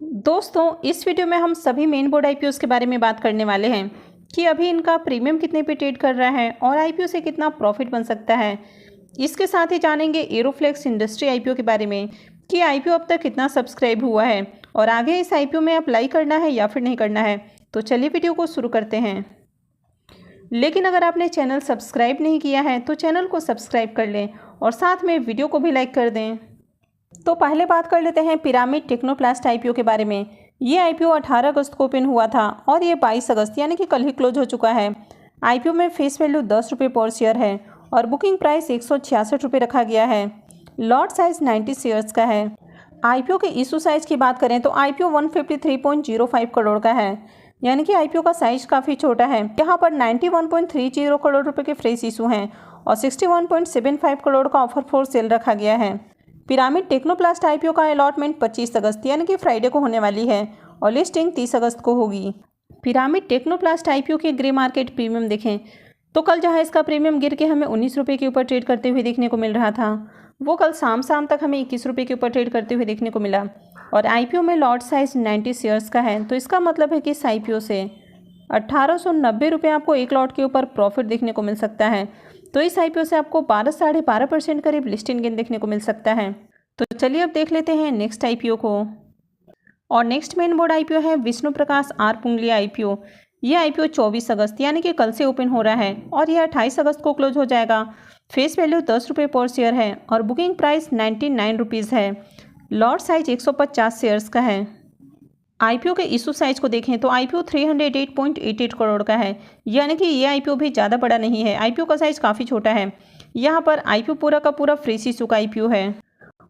दोस्तों, इस वीडियो में हम सभी मेन बोर्ड आईपीओ के बारे में बात करने वाले हैं कि अभी इनका प्रीमियम कितने पे ट्रेड कर रहा है और आईपीओ से कितना प्रॉफिट बन सकता है। इसके साथ ही जानेंगे एरोफ्लेक्स इंडस्ट्री आईपीओ के बारे में कि आईपीओ अब तक कितना सब्सक्राइब हुआ है और आगे इस आईपीओ में अप्लाई करना है या फिर नहीं करना है। तो चलिए वीडियो को शुरू करते हैं। लेकिन अगर आपने चैनल सब्सक्राइब नहीं किया है तो चैनल को सब्सक्राइब कर लें और साथ में वीडियो को भी लाइक कर दें। तो पहले बात कर लेते हैं पिरामिड टेक्नोप्लास्ट आईपीओ के बारे में। ये आईपीओ 18 अगस्त को ओपन हुआ था और ये 22 अगस्त यानी कि कल ही क्लोज हो चुका है। आईपीओ में फेस वैल्यू 10 रुपये पर शेयर है और बुकिंग प्राइस 166 रुपये रखा गया है। लॉट साइज 90 शेयर्स का है। आईपीओ के इशू साइज की बात करें तो आईपीओ 153.05 करोड़ का है, यानी कि आईपीओ का साइज काफ़ी छोटा है। यहाँ पर 91.30 करोड़ रुपये के फ्रेश इशू हैं और 61.75 करोड़ का ऑफर फॉर सेल रखा गया है। पिरामिड टेक्नोप्लास्ट आईपीओ का अलॉटमेंट 25 अगस्त यानी कि फ्राइडे को होने वाली है और लिस्टिंग 30 अगस्त को होगी। पिरामिड टेक्नोप्लास्ट आईपीओ के ग्रे मार्केट प्रीमियम देखें तो कल जहां इसका प्रीमियम गिर के हमें 19 रुपये के ऊपर ट्रेड करते हुए देखने को मिल रहा था, वो कल शाम तक हमें 21 रुपये के ऊपर ट्रेड करते हुए देखने को मिला। और आईपीओ में लॉट साइज 90 शेयर्स का है, तो इसका मतलब है कि इस आईपीओ से 1890 रुपये आपको एक लॉट के ऊपर प्रॉफिट देखने को मिल सकता है। तो इस आईपीओ से आपको 12-12.5% करीब लिस्टिंग गेन देखने को मिल सकता है। तो चलिए अब देख लेते हैं नेक्स्ट आईपीओ को। और नेक्स्ट मेन बोर्ड आईपीओ है विष्णु प्रकाश आर पुंगलिया आईपीओ। ये आईपीओ 24 अगस्त यानी कि कल से ओपन हो रहा है और यह 28 अगस्त को क्लोज हो जाएगा। फेस वैल्यू 10 रुपये पर शेयर है और बुकिंग प्राइस 99 रुपीज़ है। लॉट साइज 150 शेयर्स का है। आईपीओ के इशू साइज को देखें तो आईपीओ 308.88 करोड़ का है, यानी कि ये आईपीओ भी ज़्यादा बड़ा नहीं है। आईपीओ का साइज काफ़ी छोटा है। यहाँ पर आईपीओ पूरा का पूरा फ्रेश इशू का आईपीओ है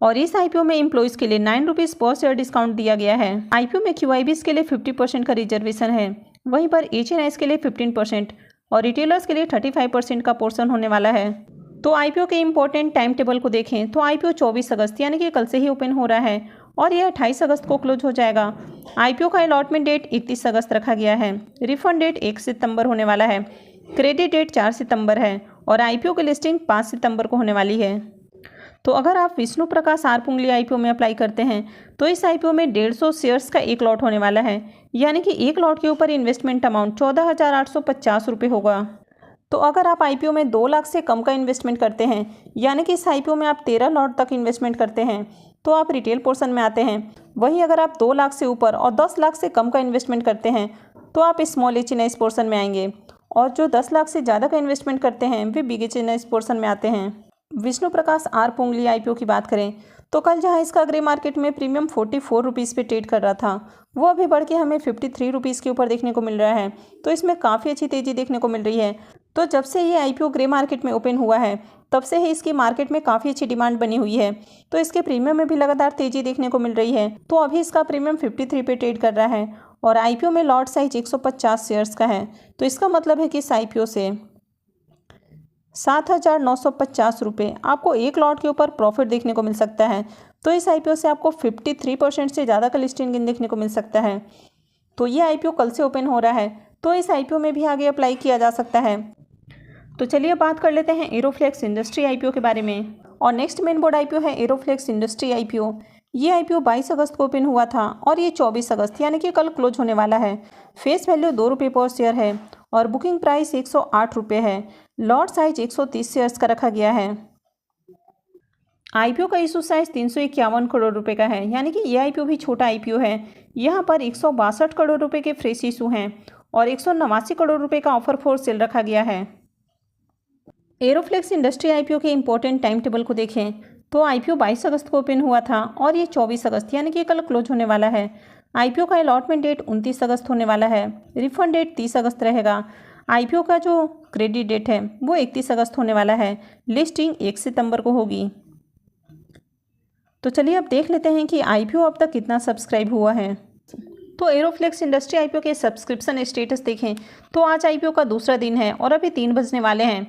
और इस आईपीओ में एम्प्लॉइज़ के लिए 9 रुपीज़ पर शेयर डिस्काउंट दिया गया है। आईपीओ में क्यूआईबीज़ के लिए 50% का रिजर्वेशन है, वहीं पर एचएनआईज़ के लिए 15% और रिटेलर्स के लिए 35% का पोर्शन होने वाला है। तो आईपीओ के इंपॉर्टेंट टाइम टेबल को देखें तो आईपीओ 24 अगस्त यानी कि कल से ही ओपन हो रहा है और यह 28 अगस्त को क्लोज हो जाएगा। आईपीओ का अलॉटमेंट डेट 31 अगस्त रखा गया है। रिफंड डेट 1 सितंबर होने वाला है। क्रेडिट डेट 4 सितंबर है और आईपीओ की लिस्टिंग 5 सितंबर को होने वाली है। तो अगर आप विष्णु प्रकाश आर पुंगली आईपीओ में अप्लाई करते हैं तो इस आईपीओ में 150 शेयर्स का एक लॉट होने वाला है, यानी कि एक लॉट के ऊपर इन्वेस्टमेंट अमाउंट 14,850 रुपये होगा। तो अगर आप आईपीओ में 2 लाख से कम का इन्वेस्टमेंट करते हैं, यानी कि इस आईपीओ में आप 13 लॉट तक इन्वेस्टमेंट करते हैं, तो आप रिटेल पोर्शन में आते हैं। वहीं अगर आप 2 लाख से ऊपर और 10 लाख से कम का इन्वेस्टमेंट करते हैं तो आप स्मॉल एचएनआईज़ पोर्शन में आएंगे और जो 10 लाख से ज़्यादा का इन्वेस्टमेंट करते हैं वे बिग एचएनआईज़ पोर्शन में आते हैं। विष्णु प्रकाश आर पुंगली आईपीओ की बात करें तो कल जहां इसका ग्रे मार्केट में प्रीमियम 44 रुपीज़ पे ट्रेड कर रहा था, वो अभी बढ़ के हमें 53 रुपीज़ के ऊपर देखने को मिल रहा है। तो इसमें काफ़ी अच्छी तेज़ी देखने को मिल रही है। तो जब से ये आईपीओ ग्रे मार्केट में ओपन हुआ है तब से ही इसकी मार्केट में काफ़ी अच्छी डिमांड बनी हुई है, तो इसके प्रीमियम में भी लगातार तेज़ी देखने को मिल रही है। तो अभी इसका प्रीमियम 53 पे ट्रेड कर रहा है और आईपीओ में लॉट साइज 150 शेयर्स का है। तो इसका मतलब है कि इस आईपीओ से 7,950 रुपये आपको एक लॉट के ऊपर प्रॉफिट देखने को मिल सकता है। तो इस आईपीओ से आपको 53% से ज़्यादा का लिस्टिंग गेन देखने को मिल सकता है। तो ये आईपीओ कल से ओपन हो रहा है, तो इस आईपीओ में भी आगे अप्लाई किया जा सकता है। तो चलिए बात कर लेते हैं एरोफ्लेक्स इंडस्ट्री आईपीओ के बारे में। और नेक्स्ट मेन बोर्ड आईपीओ है एरोफ्लेक्स इंडस्ट्री आईपीओ। ये आईपीओ 22 अगस्त को ओपन हुआ था और ये 24 अगस्त यानी कि कल क्लोज होने वाला है। फेस वैल्यू 2 रुपये पर शेयर है और बुकिंग प्राइस 108 रुपये है। लॉट साइज 130 शेयर्स का रखा गया है। आईपीओ का इशू साइज 351 करोड़ रुपए का है, यानी कि ये आईपीओ भी छोटा आईपीओ है। यहाँ पर 162 करोड़ रुपए के फ्रेश इशू हैं और 189 करोड़ रुपए का ऑफर फॉर सेल रखा गया है। एरोफ्लेक्स इंडस्ट्री आईपीओ के इंपॉर्टेंट टाइम टेबल को देखें तो आईपीओ 22 अगस्त को ओपन हुआ था और ये 24 अगस्त यानी कि कल क्लोज होने वाला है। आईपीओ का अलॉटमेंट डेट 29 अगस्त होने वाला है। रिफंड डेट 30 अगस्त रहेगा। आईपीओ का जो क्रेडिट डेट है वो 31 अगस्त होने वाला है। लिस्टिंग 1 सितंबर को होगी। तो चलिए अब देख लेते हैं कि आईपीओ अब तक कितना सब्सक्राइब हुआ है। तो एरोफ्लेक्स इंडस्ट्री आईपीओ के सब्सक्रिप्शन स्टेटस देखें तो आज आईपीओ का दूसरा दिन है और अभी 3 बजने वाले हैं।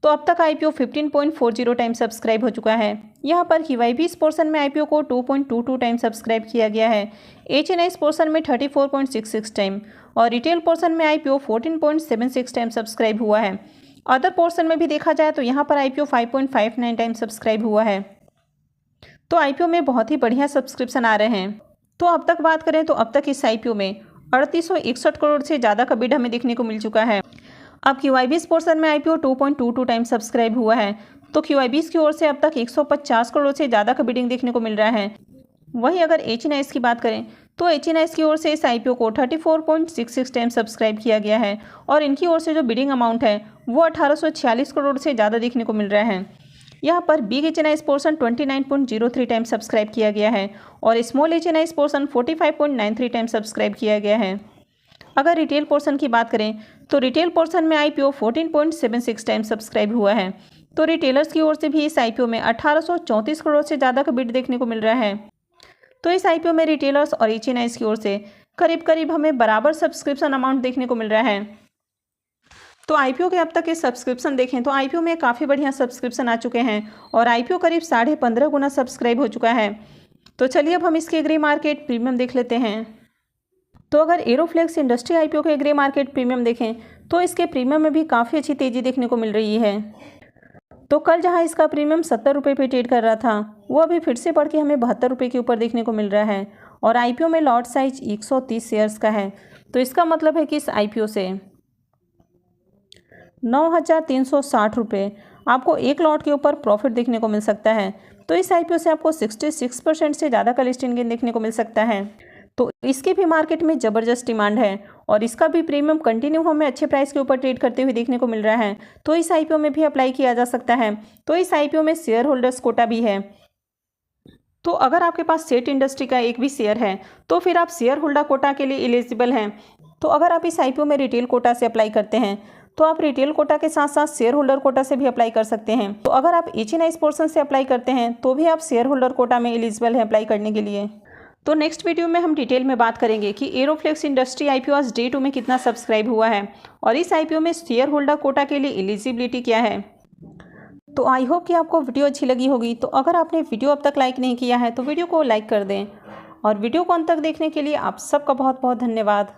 तो अब तक आईपीओ 15.40 टाइम सब्सक्राइब हो चुका है। यहाँ पर क्यूआईबीज़ पोर्शन में आईपीओ को 2.22 टाइम सब्सक्राइब किया गया है। एचएनआईज़ पोर्शन में 34.66 टाइम और रिटेल पोर्शन में आईपीओ 14.76 टाइम सब्सक्राइब हुआ है। अदर पोर्शन में भी देखा जाए तो यहाँ पर आईपीओ 5.59 टाइम सब्सक्राइब हुआ है। तो आईपीओ में बहुत ही बढ़िया सब्सक्रिप्शन आ रहे हैं। तो अब तक बात करें तो अब तक इस आईपीओ में 3861 करोड़ से ज़्यादा का बिड हमें देखने को मिल चुका है। अब QIB's पोर्शन में आईपीओ 2.22 टाइम सब्सक्राइब हुआ है, तो QIB's की ओर से अब तक 150 करोड़ से ज़्यादा का बिडिंग देखने को मिल रहा है। वहीं अगर HNIs की बात करें तो HNIs की ओर से इस आईपीओ को 34.66 टाइम सब्सक्राइब किया गया है और इनकी ओर से जो बिडिंग अमाउंट है वो 1846 करोड़ से ज़्यादा देखने को मिल रहा है। यहाँ पर big HNIs portion 29.03 time subscribe किया गया है और small HNIs portion 45.93 time subscribe किया गया है। अगर रिटेल पोर्शन की बात करें तो रिटेल पोर्शन में आईपीओ 14.76 टाइम सब्सक्राइब हुआ है, तो रिटेलर्स की ओर से भी इस आईपीओ में 1834 करोड़ से ज़्यादा का बिड देखने को मिल रहा है। तो इस आईपीओ में रिटेलर्स और HNIs की ओर से करीब करीब हमें बराबर सब्सक्रिप्शन अमाउंट देखने को मिल रहा है। तो आईपीओ के अब तक के सब्सक्रिप्शन देखें तो आईपीओ में काफ़ी बढ़िया सब्सक्रिप्शन आ चुके हैं और आईपीओ करीब 15.5 गुना सब्सक्राइब हो चुका है। तो चलिए अब हम इसके एग्री मार्केट प्रीमियम देख लेते हैं। तो अगर एरोफ्लेक्स इंडस्ट्री आईपीओ के एग्री मार्केट प्रीमियम देखें तो इसके प्रीमियम में भी काफ़ी अच्छी तेज़ी देखने को मिल रही है। तो कल जहां इसका प्रीमियम 70 रुपये पे ट्रेड कर रहा था वो अभी फिर से बढ़ के हमें 72 रुपये के ऊपर देखने को मिल रहा है और आईपीओ में लॉट साइज 130 शेयर्स का है। तो इसका मतलब है कि इस आईपीओ से 9,360 रुपये आपको एक लॉट के ऊपर प्रॉफिट देखने को मिल सकता है। तो इस आईपीओ से आपको 66% से ज़्यादा का लिस्टिंग गेन देखने को मिल सकता है। तो इसकी भी मार्केट में ज़बरदस्त डिमांड है और इसका भी प्रीमियम कंटिन्यू हमें अच्छे प्राइस के ऊपर ट्रेड करते हुए देखने को मिल रहा है। तो इस आईपीओ में भी अप्लाई किया जा सकता है। तो इस आईपीओ में शेयर होल्डर्स कोटा भी है। तो अगर आपके पास सेट इंडस्ट्री का एक भी शेयर है तो फिर आप शेयर होल्डर कोटा के लिए एलिजिबल हैं। तो अगर आप इस आईपीओ में रिटेल कोटा से अप्लाई करते हैं तो आप रिटेल कोटा के साथ साथ शेयर होल्डर कोटा से भी अप्लाई कर सकते हैं। तो अगर आप HNIs पोर्शन से अप्लाई करते हैं तो भी आप शेयर होल्डर कोटा में एलिजिबल हैं अप्लाई करने के लिए। तो नेक्स्ट वीडियो में हम डिटेल में बात करेंगे कि एरोफ्लेक्स इंडस्ट्री आईपीओ आज डे 2 में कितना सब्सक्राइब हुआ है और इस आईपीओ में शेयर होल्डर कोटा के लिए एलिजिबिलिटी क्या है। तो आई होप कि आपको वीडियो अच्छी लगी होगी। तो अगर आपने वीडियो अब तक लाइक नहीं किया है तो वीडियो को लाइक कर दें और वीडियो को अंत तक देखने के लिए आप सबका बहुत बहुत धन्यवाद।